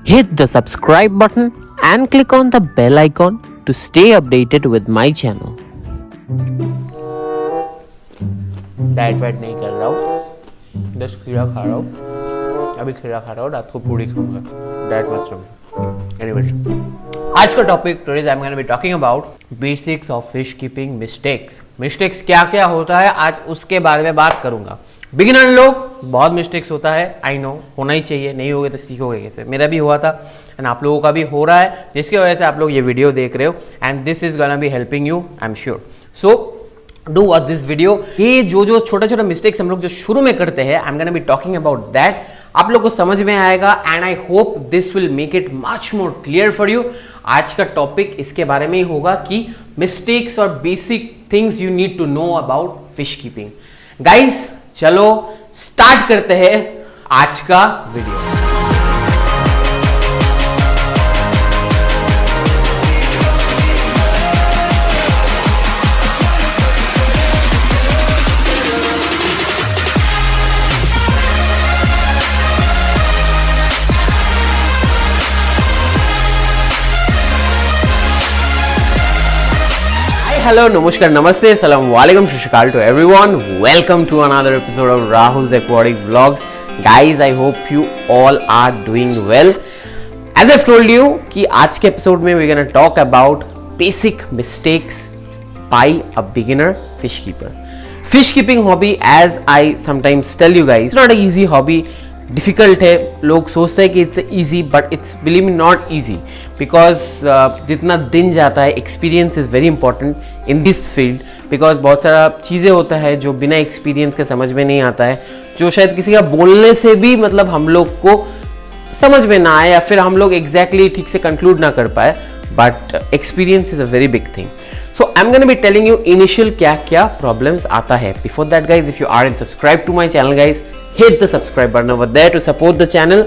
Hit the subscribe button and click on the bell icon to stay updated with my channel. Diet white नहीं कर रहा हूँ, बस खीरा खा रहा हूँ। अभी खीरा खा रहा हूँ, रात को पूरी खाऊंगा। डाइट मत समझो। एनीवेज, आज का topic today I am gonna be talking about basics of fish keeping mistakes. Mistakes क्या क्या होता है आज उसके बारे में बात करूंगा। बिगिनर लोग बहुत मिस्टेक्स होता है, आई नो, होना ही चाहिए, नहीं होगे तो सीखोगे कैसे। मेरा भी हुआ था एंड आप लोगों का भी हो रहा है, जिसकी वजह से आप लोग ये वीडियो देख रहे हो and this is gonna be helping you, I am sure. So do watch this video. ये जो छोटा छोटा मिस्टेक्स हम लोग जो शुरू में करते हैं, आई am gonna be talking about that, आप लोग को समझ में आएगा and I hope this will make it much more clear for you. आज का टॉपिक इसके बारे में ही होगा कि मिस्टेक्स और basic things you need to know about fish keeping. Guys चलो स्टार्ट करते हैं आज का video. Hello, namaskar, namaste, assalamu alaikum, shishikal to everyone. Welcome to another episode of Rahul's Aquatic Vlogs. Guys, I hope you all are doing well. As I've told you कि आज के episode में we're gonna talk about basic mistakes by a beginner fish keeper. Fish keeping hobby, as I sometimes tell you guys, it's not an easy hobby. Difficult है, लोग सोचते हैं कि it's easy, but it's believe me not easy, because जितना दिन जाता है experience is very important in this field. Because बहुत सारा चीज़ें होता है जो बिना एक्सपीरियंस के समझ में नहीं आता है, जो शायद किसी का बोलने से भी मतलब हम लोग को समझ में ना आए या फिर हम लोग एग्जैक्टली ठीक से कंक्लूड ना कर पाए, but experience is a very big thing. So I am gonna be telling you initial क्या क्या प्रॉब्लम्स आता है। Before that guys, if you are in subscribe to my channel guys, hit the subscribe button over there to support the channel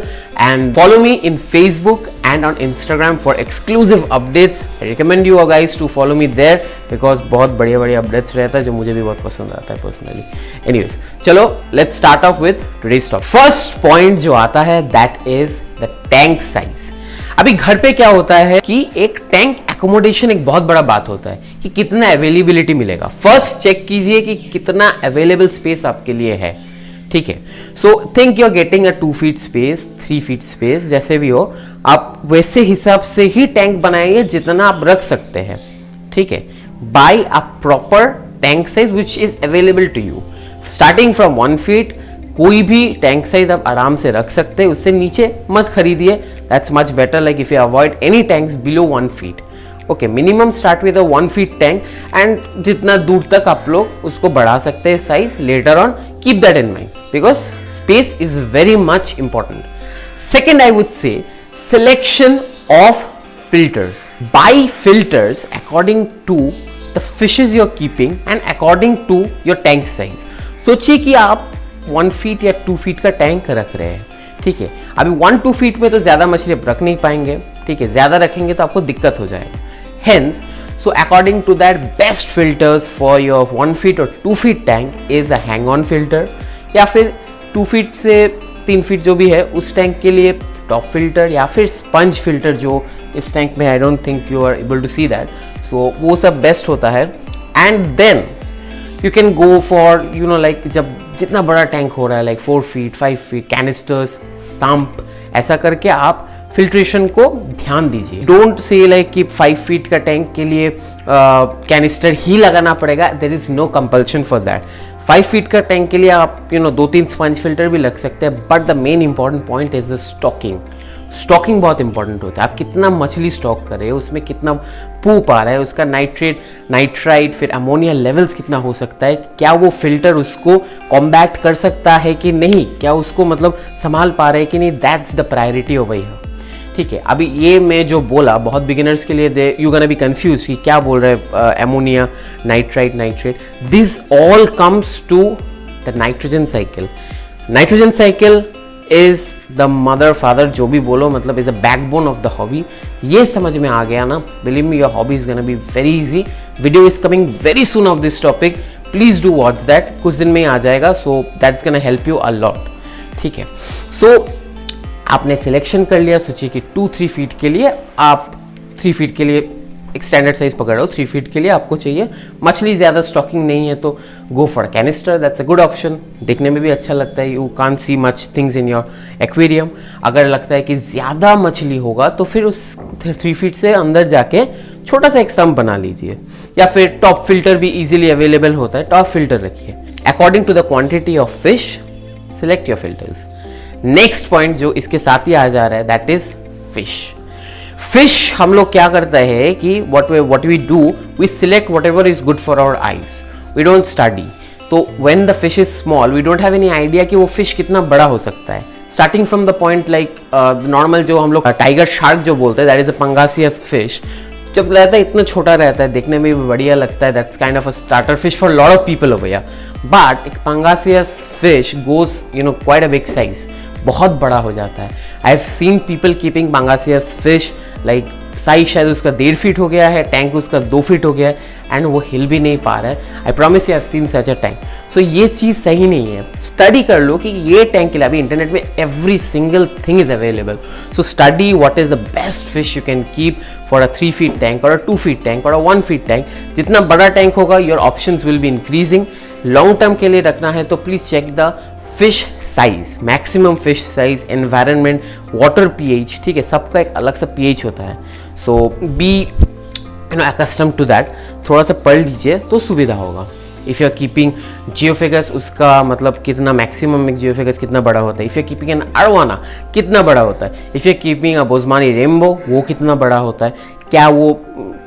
and follow me in Facebook and on Instagram for exclusive updates. I recommend you guys to follow me there because बहुत बढ़िया updates रहता है जो मुझे भी बहुत पसंद आता है personally. Anyways, चलो let's start off with today's topic. First point जो आता है that is the tank size. अभी घर पे क्या होता है कि एक टैंक एकोमोडेशन एक बहुत बड़ा बात होता है कि कितना अवेलेबिलिटी मिलेगा। फर्स्ट चेक कीजिए कि कितना अवेलेबल स्पेस आपके लिए है, ठीक है। So think you are getting a 2 feet space, 3 feet space, जैसे भी हो, आप वैसे हिसाब से ही टैंक बनाइए जितना आप रख सकते हैं, ठीक है। By a proper tank size which is available to you, starting from 1 feet. कोई भी टैंक साइज आप आराम से रख सकते हैं, उससे नीचे मत खरीदिए, that's much better. Like if you avoid any tanks below 1 feet, okay, minimum start with a 1 feet tank and जितना दूर तक आप लोग उसको बढ़ा सकते हैं size later on, keep that in mind because space is very much important. Second, I would say selection of filters. Buy filters according to the fishes you are keeping and according to your tank size. सोचिए कि आप 1 feet या 2 feet का tank रख रहे हैं, ठीक है। अभी 1-2 फीट में तो ज्यादा मछली आप रख नहीं पाएंगे, ठीक है, ज्यादा रखेंगे तो आपको दिक्कत हो जाएगा। Hence, so according to that, best filters for your 1 feet or 2 feet tank is a hang-on filter, या फिर 2 feet से 3 feet जो भी है उस टैंक के लिए टॉप फिल्टर, या फिर स्पंज फिल्टर जो इस टैंक में I don't think you are able to see that, so वो सब बेस्ट होता है। And then you can go for you know like जब जितना बड़ा टैंक हो रहा है, like 4 feet 5 feet, canisters, sump, ऐसा करके आप फिल्ट्रेशन को ध्यान दीजिए। डोंट से लाइक कि 5 फीट का टैंक के लिए कैनिस्टर ही लगाना पड़ेगा, there is no compulsion for that. 5 feet का टैंक के लिए आप 2-3 स्पंज फिल्टर भी लग सकते हैं, but the main important point is the stocking. Stocking बहुत इंपॉर्टेंट होता है। आप कितना मछली स्टॉक कर रहे हो, उसमें कितना पूप आ रहा है, उसका नाइट्रेट, नाइट्राइट, फिर अमोनिया लेवल्स कितना हो सकता है, क्या वो फिल्टर उसको कॉम्बैट कर सकता है कि नहीं, क्या उसको मतलब संभाल पा रहे हैं कि नहीं, that's the priority over here, ठीक है। अभी ये मैं जो बोला बहुत बिगिनर्स के लिए they you gonna be confuse कि क्या बोल रहे हैं, ammonia, nitrite, nitrate, this all comes to the nitrogen cycle. Nitrogen cycle is the mother father, जो भी बोलो, मतलब is a backbone of the hobby. ये समझ में आ गया ना, believe me your hobby is gonna be very easy. Video is coming very soon of this topic, please do watch that, कुछ दिन में ही आ जाएगा, so that's gonna help you a lot, ठीक है। सो आपने सिलेक्शन कर लिया, सोचिए कि 2-3 फीट के लिए आप 3 फीट के लिए एक स्टैंडर्ड साइज पकड़ रहे हो, 3 फीट के लिए आपको चाहिए मछली, ज़्यादा स्टॉकिंग नहीं है तो go for canister, that's a good option, देखने में भी अच्छा लगता है, you can't see much things in your aquarium. अगर लगता है कि ज़्यादा मछली होगा तो फिर उस 3 फीट से अंदर जाके छोटा सा एक सम्प बना लीजिए, या फिर टॉप फिल्टर भी इजीली अवेलेबल होता है, टॉप फिल्टर रखिए। According to the quantity of fish select your filters. Next point जो इसके साथ ही आ जा रहा है दैट इज फिश हम लोग क्या करते हैं कि what we do, we select whatever is good for our eyes, we don't study। तो when the fish is small we don't have any idea कि वो fish कितना बड़ा हो सकता है। Starting from the point like normal जो हम लोग टाइगर शार्क जो बोलते हैं that is a pangasius fish, जब रहता है इतना छोटा रहता है, देखने में भी बढ़िया लगता है, that's kind of a starter fish for lot of people over here. But एक pangasius fish goes quite a big size, बहुत बड़ा हो जाता है। I have seen people keeping pangasius fish like size शायद उसका 1.5 फीट हो गया है, टैंक उसका 2 फीट हो गया है एंड वो हिल भी नहीं पा रहा है। I promise you have seen such a tank. So ये चीज़ सही नहीं है। स्टडी कर लो कि ये टैंक के लिए अभी इंटरनेट में every single thing is available. So study what is the best fish you can keep for a 3 feet tank और अ 2 फीट टैंक और अ 1 फीट टैंक। जितना बड़ा टैंक होगा your options will be increasing. Long term के लिए रखना है तो please check the fish size, maximum fish size, environment, water pH, ठीक है, सबका एक अलग सा पीएच होता है। So be accustom to that, थोड़ा सा पढ़ लीजिए तो सुविधा होगा। If you are keeping geophagus, उसका मतलब कितना मैक्सिमम एक जियोफिगस कितना बड़ा होता है। If you are keeping an arowana कितना बड़ा होता है। If you are keeping a boesemani rainbow वो कितना बड़ा होता है। क्या वो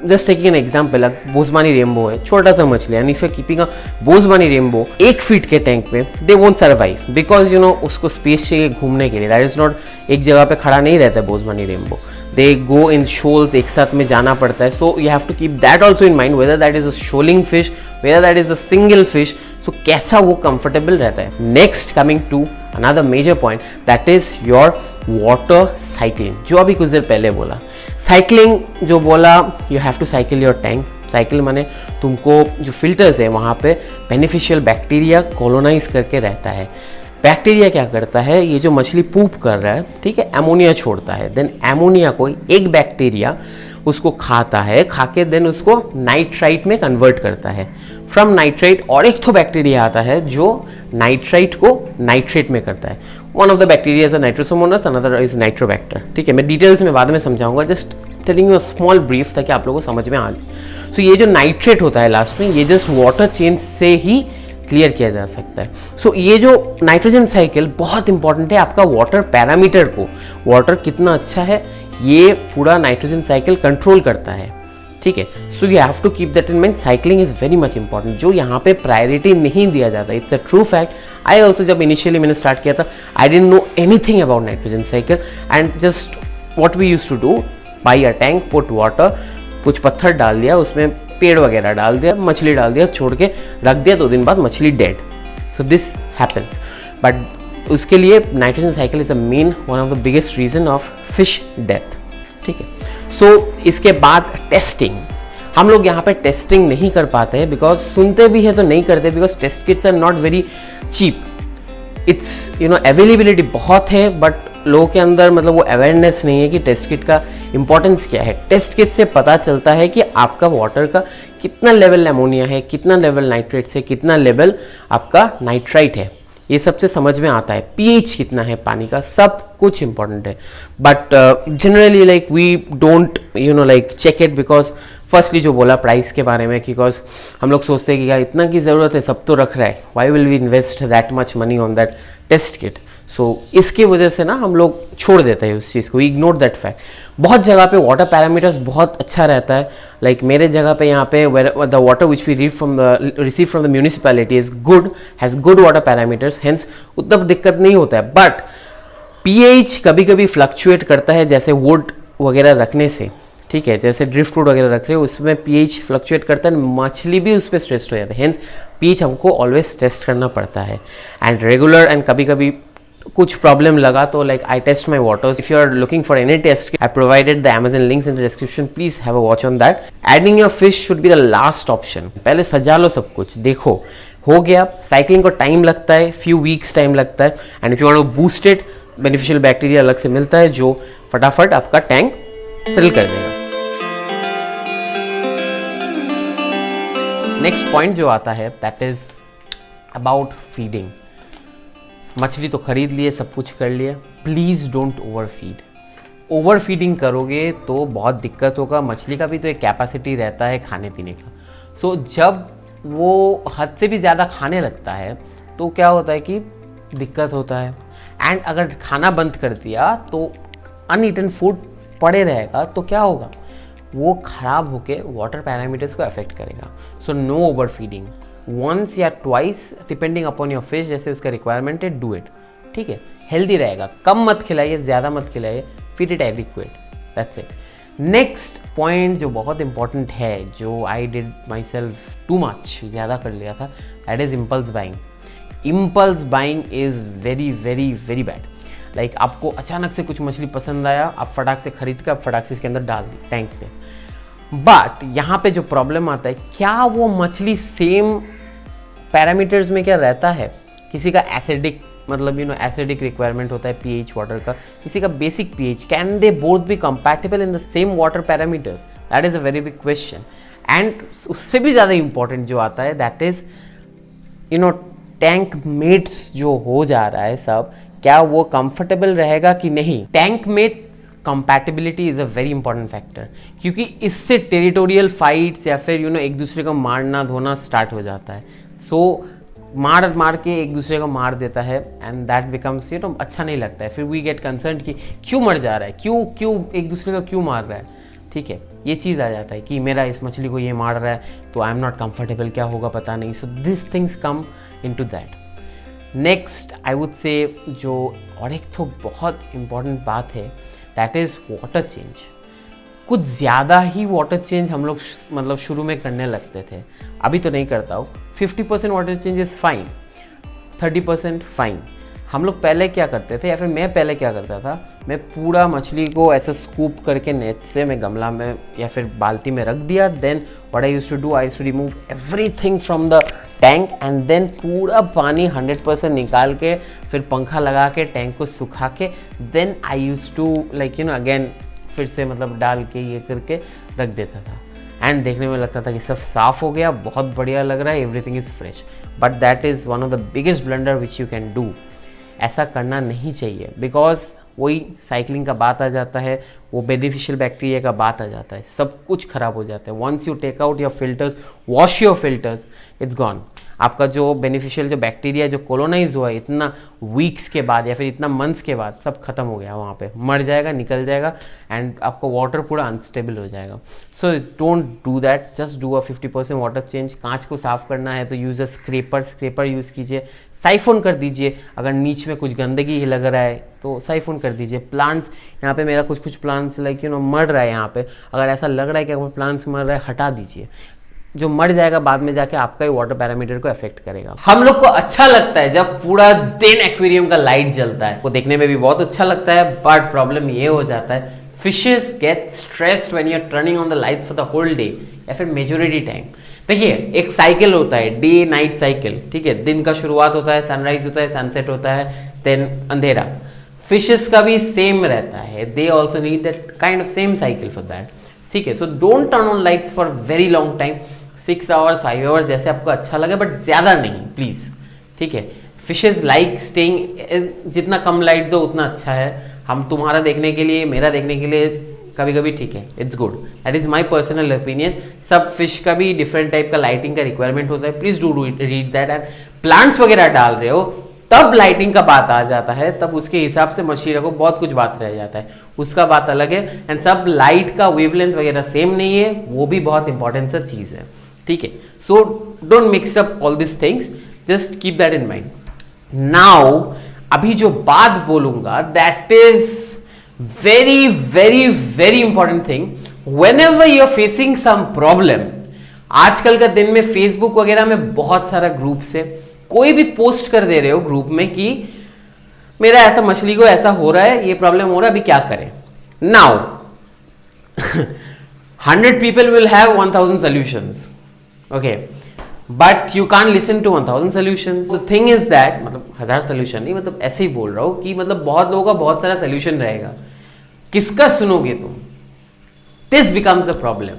just taking an example, boesemani rainbow है छोटा सा मछली, and if you keeping a boesemani rainbow 1 feet के टैंक में, दे वोंट सर्वाइव बिकॉज उसको स्पेस चाहिए घूमने के लिए। दैट इज नॉट, एक जगह पे खड़ा नहीं रहता है बोस्मानी रेनबो, दे गो इन शोल्स, एक साथ में जाना पड़ता है। So you have to keep that also in mind, whether that is a shoaling fish, whether that is a single fish, so कैसा वो कंफर्टेबल रहता है। Next coming to another major point that is your water cycling, जो अभी कुछ देर पहले बोला। साइकिलिंग जो बोला, you have to cycle your tank. Cycle माने तुमको जो फिल्टर्स है वहाँ पे बेनिफिशियल बैक्टीरिया कॉलोनाइज करके रहता है। बैक्टीरिया क्या करता है, ये जो मछली पूप कर रहा है, ठीक है, एमोनिया छोड़ता है। देन एमोनिया को एक बैक्टीरिया उसको खाता है, खाके देन उसको नाइट्राइट में कन्वर्ट करता है। फ्रॉम नाइट्राइट और एक तो बैक्टीरिया आता है जो नाइट्राइट को नाइट्रेट में करता है। One of the bacteria is Nitrosomonas, another is Nitrobacter. ठीक है, मैं डिटेल्स में बाद में समझाऊंगा, just telling you a small brief ताकि आप लोगों को समझ में आ जाए। सो ये जो नाइट्रेट होता है लास्ट में, ये जस्ट वाटर चेंज से ही क्लियर किया जा सकता है। सो ये जो नाइट्रोजन साइकिल बहुत इंपॉर्टेंट है आपका वाटर पैरामीटर को, वाटर कितना अच्छा है ये पूरा नाइट्रोजन साइकिल कंट्रोल करता है। ठीक है, so you have to keep that in mind. Cycling is very much important, जो यहाँ पे प्रायोरिटी नहीं दिया जाता। It's a true fact. I also जब इनिशियली मैंने स्टार्ट किया था, I didn't know anything about nitrogen cycle and just what we used to do, buy a tank, put water, कुछ पत्थर डाल दिया, उसमें पेड़ वगैरह डाल दिया, मछली डाल दिया, छोड़ के रख दिया, 2 दिन बाद मछली dead. So this happens, but उसके लिए nitrogen cycle is a main one of the biggest reason of fish death. ठीक है, सो इसके बाद टेस्टिंग। हम लोग यहाँ पे टेस्टिंग नहीं कर पाते हैं बिकॉज सुनते भी है तो नहीं करते, because test kits are not very cheap. Its availability बहुत है बट लोगों के अंदर मतलब वो अवेयरनेस नहीं है कि टेस्ट किट का इंपॉर्टेंस क्या है। टेस्ट किट से पता चलता है कि आपका वाटर का कितना लेवल अमोनिया है, कितना लेवल नाइट्रेट से, कितना लेवल आपका नाइट्राइट है, ये सबसे समझ में आता है। पीएच कितना है पानी का, सब कुछ इंपॉर्टेंट है। But generally like we don't like check it because firstly जो बोला प्राइस के बारे में, बिकॉज हम लोग सोचते हैं कि यार इतना की ज़रूरत है, सब तो रख रहा है, why will we invest that much money on that test kit. So इसकी वजह से ना हम लोग छोड़ देते हैं उस चीज़ को, इग्नोर दैट फैक्ट। बहुत जगह पे वाटर पैरामीटर्स बहुत अच्छा रहता है। लाइक मेरे जगह पे यहाँ पे the water which we receive from the municipality is good, has good water parameters, hence उतना दिक्कत नहीं होता है। बट पीएच कभी कभी फ्लक्चुएट करता है, जैसे वुड वगैरह रखने से। ठीक है, जैसे ड्रिफ्ट वुड वगैरह रख रहे हो उसमें पीएच फ्लक्चुएट करता है, मछली भी उस पर स्ट्रेस्ड हो जाता है। हेंस पीएच हमको ऑलवेज टेस्ट करना पड़ता है एंड रेगुलर। एंड कभी कभी कुछ प्रॉब्लम लगा तो like I test my waters. If you are looking for any test, I provided the Amazon links in the description, please have a watch on that. Adding your fish should be the last option. पहले सजा लो सब कुछ, देखो हो गया। Cycling को time लगता है, फ्यू वीक्स टाइम लगता है, and if you want to boost it beneficial bacteria अलग से मिलता है जो फटाफट आपका टैंक सेटल कर देगा। नेक्स्ट पॉइंट जो आता है दैट इज अबाउट फीडिंग। मछली तो खरीद लिए, सब कुछ कर लिया, please don't over feed. Over feeding करोगे तो बहुत दिक्कत होगा। मछली का भी तो एक कैपेसिटी रहता है खाने पीने का। सो जब वो हद से भी ज़्यादा खाने लगता है तो क्या होता है कि दिक्कत होता है। एंड अगर खाना बंद कर दिया तो अनईटन फूड पड़े रहेगा तो क्या होगा, वो खराब होके वाटर पैरामीटर्स को अफेक्ट करेगा। So no over feeding, once या twice depending upon your fish, जैसे उसका रिक्वायरमेंट है, डू इट। ठीक है, हेल्दी रहेगा। कम मत खिलाइए, ज़्यादा मत खिलाइए, feed it adequate, that's it. Next point जो बहुत इंपॉर्टेंट है, जो I did my self too much, ज़्यादा कर लिया था, that is impulse buying. Impulse buying is very very very bad. Like आपको अचानक से कुछ मछली पसंद आया, आप फटाक से खरीद कर फटाक से इसके अंदर डाल दी टैंक पे। बट यहाँ पे जो प्रॉब्लम आता है, क्या वो मछली सेम पैरामीटर्स में क्या रहता है? किसी का एसिडिक, मतलब एसिडिक रिक्वायरमेंट होता है पीएच वाटर का, किसी का basic pH, can they both be compatible in the same water parameters? That is a very big question. And उससे भी ज़्यादा इंपॉर्टेंट जो आता है दैट इज टैंक मेट्स जो हो जा रहा है सब, क्या वो कंफर्टेबल रहेगा कि नहीं? Tank mates compatibility is a very important factor, क्योंकि इससे टेरिटोरियल फाइट्स या फिर एक दूसरे को मारना धोना स्टार्ट हो जाता है। सो मार के एक दूसरे को मार देता है एंड दैट बिकम्स अच्छा नहीं लगता है। फिर वी गेट कंसर्न कि क्यों मर जा रहा है, क्यों एक दूसरे को क्यों मार रहा है। ठीक है, ये चीज़ आ जाता है कि मेरा इस मछली को ये मार रहा है तो आई एम नॉट कंफर्टेबल, क्या होगा पता नहीं। So this things come in to that. Next I would say जो और एक तो बहुत इंपॉर्टेंट बात है दैट इज़ वाटर चेंज। कुछ ज़्यादा ही वाटर चेंज हम लोग मतलब शुरू में करने लगते थे, अभी तो नहीं करता हूँ। 50% water change is fine, 30% fine. हम लोग पहले क्या करते थे, या फिर मैं पहले क्या करता था, मैं पूरा मछली को ऐसा स्कूप करके नेट से मैं गमला में या फिर बाल्टी में रख दिया। Then what I used to do, I used to remove everything from the tank and then पूरा पानी 100% निकाल के फिर पंखा लगा के टैंक को सुखा के then I used to again फिर से मतलब डाल के ये करके रख देता था। एंड देखने में लगता था कि सब साफ़ हो गया, बहुत बढ़िया लग रहा है, everything is fresh. But that is one of the biggest blunder which you can do. ऐसा करना नहीं चाहिए, बिकॉज वही साइकिलिंग का बात आ जाता है, वो बेनिफिशियल बैक्टीरिया का बात आ जाता है, सब कुछ खराब हो जाता है। Once you take out your filters, wash your filters, it's gone. आपका जो बेनिफिशियल जो बैक्टीरिया जो कॉलोनाइज हुआ है इतना वीक्स के बाद या फिर इतना मंथ्स के बाद, सब खत्म हो गया, वहाँ पे मर जाएगा, निकल जाएगा एंड आपका वाटर पूरा अनस्टेबल हो जाएगा। So don't do that, just do a 50% water change. कांच को साफ करना है तो यूज़ अ स्क्रेपर यूज़ कीजिए, साइफोन कर दीजिए। अगर नीच में कुछ गंदगी ही लग रहा है तो साइफोन कर दीजिए। प्लांट्स, यहाँ पे मेरा कुछ प्लांट्स मर रहा है, यहाँ पे अगर ऐसा लग रहा है कि प्लांट्स मर रहा है, हटा दीजिए। जो मर जाएगा बाद में जाके आपका ही वाटर पैरामीटर को अफेक्ट करेगा। हम लोग को अच्छा लगता है जब पूरा दिन एक्वेरियम का लाइट जलता है, वो देखने में भी बहुत अच्छा लगता है। बट प्रॉब्लम ये हो जाता है, fishes get stressed when you are turning on the lights for the whole day या फिर मेजॉरिटी टाइम। देखिए, एक साइकिल होता है, डे नाइट साइकिल। ठीक है, दिन का शुरुआत होता है, सनराइज होता है, सनसेट होता है, देन अंधेरा। फिशेस का भी सेम रहता है, they also need that kind of same cycle for that. ठीक है, so don't turn on lights for very long time, 6 hours 5 hours जैसे आपको अच्छा लगे, बट ज़्यादा नहीं प्लीज़। ठीक है, फिशेज लाइक स्टेइंग, जितना कम लाइट दो उतना अच्छा है। हम तुम्हारा देखने के लिए, मेरा देखने के लिए कभी कभी ठीक है, it's good, that is my personal opinion. सब फिश का भी डिफरेंट टाइप का लाइटिंग का रिक्वायरमेंट होता है, please do read that. And plants वगैरह डाल रहे हो तब लाइटिंग का बात आ जाता है, तब उसके हिसाब से मछली रखो, बहुत कुछ बात रह जाता है, उसका बात अलग है। एंड सब लाइट का वेवलेंथ वगैरह सेम नहीं है, वो भी बहुत इंपॉर्टेंट सा चीज़ है। ठीक है, so don't mix up all this things, just keep that in mind. Now अभी जो बात बोलूंगा that is very very very important thing. Whenever you are facing some problem, आजकल का दिन में फेसबुक वगैरह में बहुत सारा ग्रुप से कोई भी पोस्ट कर दे रहे हो ग्रुप में कि मेरा ऐसा मछली को ऐसा हो रहा है, ये प्रॉब्लम हो रहा है, अभी क्या करें। Now 100 people will have 1000 solutions. Okay, but you can listen to 1000 solution. The thing is that, मतलब 1000 सोल्यूशन नहीं, मतलब ऐसे ही बोल रहा हूँ कि मतलब बहुत लोगों का बहुत सारा सोल्यूशन रहेगा, किसका सुनोगे तुम? This becomes a problem.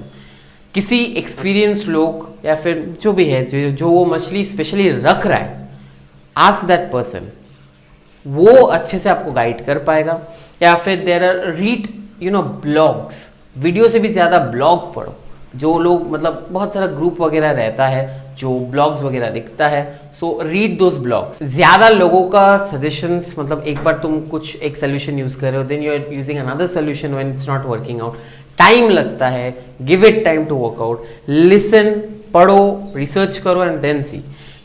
किसी एक्सपीरियंस लोग या फिर जो भी है जो वो मछली स्पेशली रख रहा है, आस्क दैट पर्सन, वो अच्छे से आपको गाइड कर पाएगा. या फिर there are read blogs, video से भी ज़्यादा ब्लॉग पढ़ो. जो लोग मतलब बहुत सारा ग्रुप वगैरह रहता है जो ब्लॉग्स वगैरह दिखता है, सो रीड दोज ब्लॉग्स. ज़्यादा लोगों का सजेशंस, मतलब एक बार तुम कुछ एक सोल्यूशन यूज़ कर रहे हो, then you are using another solution when it's not working out. Time लगता है, give it time to work out. Listen, पढ़ो, रिसर्च करो एंड देन सी.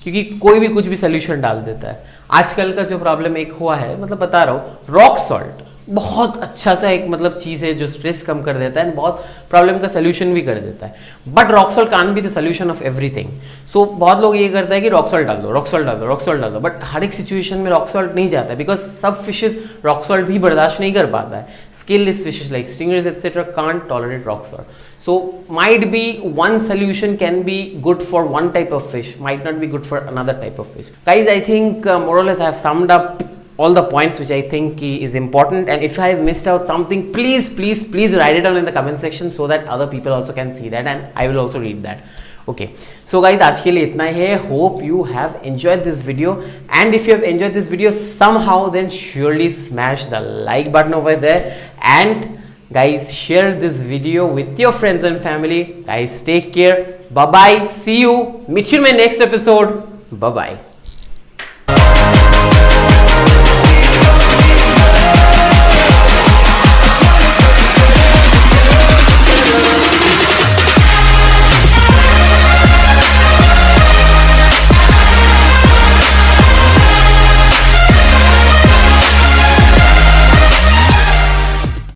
क्योंकि कोई भी कुछ भी सोल्यूशन डाल देता है. आजकल का जो प्रॉब्लम एक हुआ है, मतलब बता रहा हूँ, रॉक सॉल्ट बहुत अच्छा सा एक मतलब चीज़ है जो स्ट्रेस कम कर देता है एंड बहुत प्रॉब्लम का सोल्यूशन भी कर देता है. But rock salt can be the solution of everything. So बहुत लोग ये करता है कि रॉक सॉल्ट डाल दो, रॉक सॉल्ट डाल दो, रॉक सॉल्ट डाल दो. बट हर एक सिचुएशन में रॉक सॉल्ट नहीं जाता है, बिकॉज सब फिशेज रॉक सॉल्ट भी बर्दाश्त नहीं कर पाता है. Skinless fishes like stingers etcetera can't tolerate rock salt. So might be one solution can be good for one type of fish, might not be good for another type of fish. Guys, I think more or less I have summed up all the points which I think is important, and if I have missed out something, please write it down in the comment section so that other people also can see that and I will also read that. Okay, so guys, आज के लिए इतना ही है. Hope you have enjoyed this video, and if you have enjoyed this video somehow, then surely smash the like button over there, and guys, share this video with your friends and family. Guys, take care. Bye bye. See you. Meet you in my next episode. Bye bye.